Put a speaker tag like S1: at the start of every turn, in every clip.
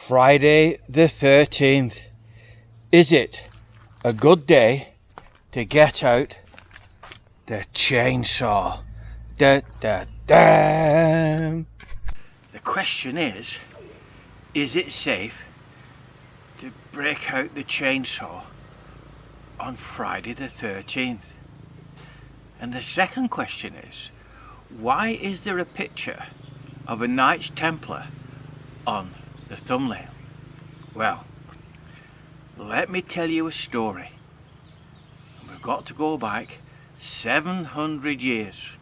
S1: Friday the 13th. Is it a good day to get out the chainsaw? Da, da, da. The question is it safe to break out the chainsaw on Friday the 13th? And the second question is, why is there a picture of a Knights Templar on the thumbnail? Well, let me tell you a story. We've got to go back 700 years.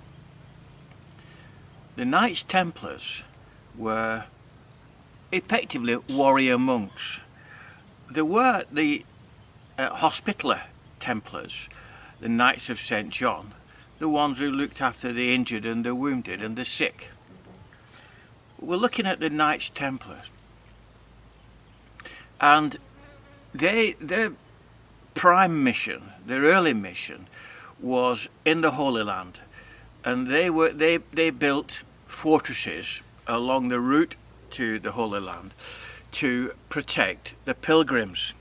S1: The Knights Templars were effectively warrior monks. There were the Hospitaller Templars, the Knights of St. John, the ones who looked after the injured and the wounded and the sick. We're looking at the Knights Templar, and their prime mission, their early mission, was in the Holy Land, and they built fortresses along the route to the Holy Land to protect the pilgrims.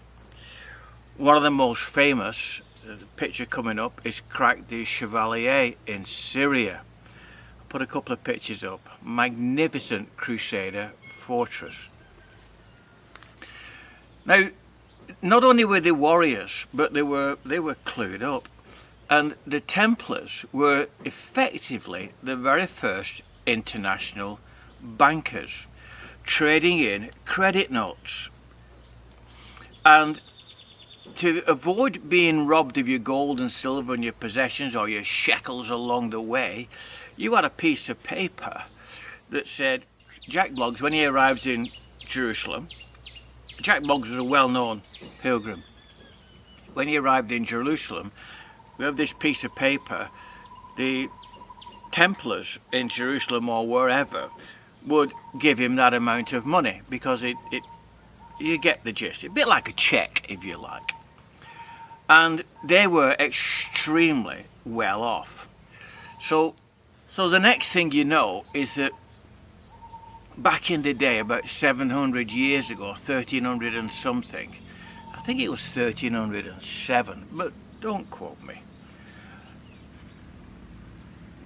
S1: One of the most famous, the picture coming up, is Crackdown Chevalier in Syria. I'll put a couple of pictures up. Magnificent Crusader fortress. Now, not only were they warriors, but they were clued up, and the Templars were effectively the very first international bankers, trading in credit notes. And to avoid being robbed of your gold and silver and your possessions or your shekels along the way, you had a piece of paper that said, Jack Bloggs, when he arrives in Jerusalem, Jack Bloggs was a well-known pilgrim. When he arrived in Jerusalem, we have this piece of paper. The Templars in Jerusalem or wherever would give him that amount of money, because you get the gist. A bit like a cheque, if you like. And they were extremely well off. So the next thing you know is that back in the day, about 700 years ago, 1300 and something, I think it was 1307, but don't quote me,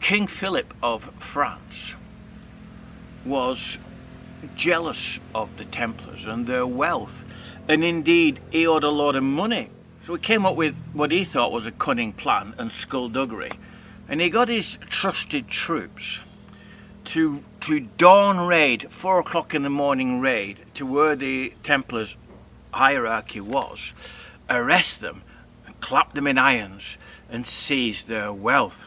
S1: King Phillip of France was jealous of the Templars and their wealth, and indeed he owed a lot of money. So he came up with what he thought was a cunning plan and skullduggery, and he got his trusted troops to dawn raid, 4 o'clock in the morning raid, to where the Templars' hierarchy was, arrest them, and clap them in irons, and seize their wealth.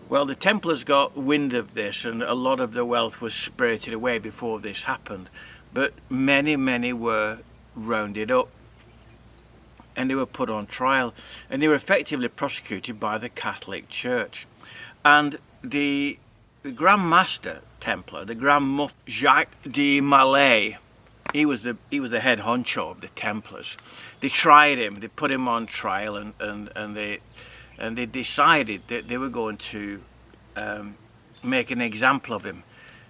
S1: Well, the Templars got wind of this, and a lot of the wealth was spirited away before this happened, but many were rounded up, and they were put on trial, and they were effectively prosecuted by the Catholic Church. And the Grand Master Templar, the Grand Muff Jacques de Malay, he was the head honcho of the Templars. They tried him, they put him on trial, and they decided that they were going to make an example of him.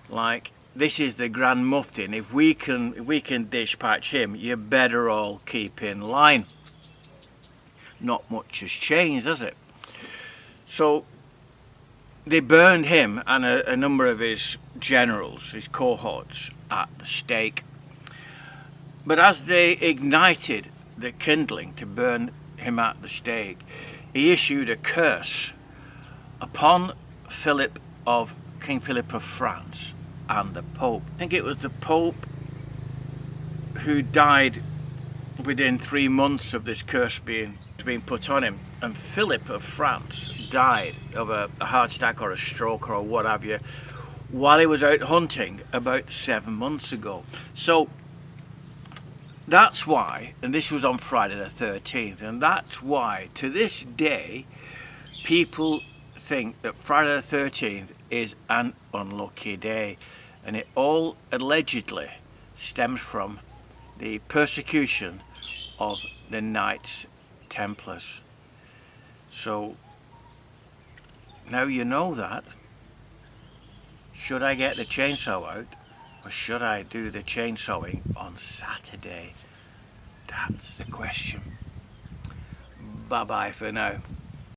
S1: Like, this is the Grand Mufti, and if we can dispatch him, you better all keep in line. Not much has changed, has it? So they burned him and a number of his generals, his cohorts, at the stake. But as they ignited the kindling to burn him at the stake, he issued a curse upon King Philip of France and the Pope. I think it was the Pope who died within 3 months of this curse being put on him, and Philip of France died of a heart attack or a stroke or what have you while he was out hunting about 7 months ago. So that's why, and this was on Friday the 13th, and that's why to this day people think that Friday the 13th is an unlucky day, and it all allegedly stems from the persecution of the Knights Templars. So now you know that. Should I get the chainsaw out Or should I do the chainsawing on Saturday? That's the question. Bye bye for now.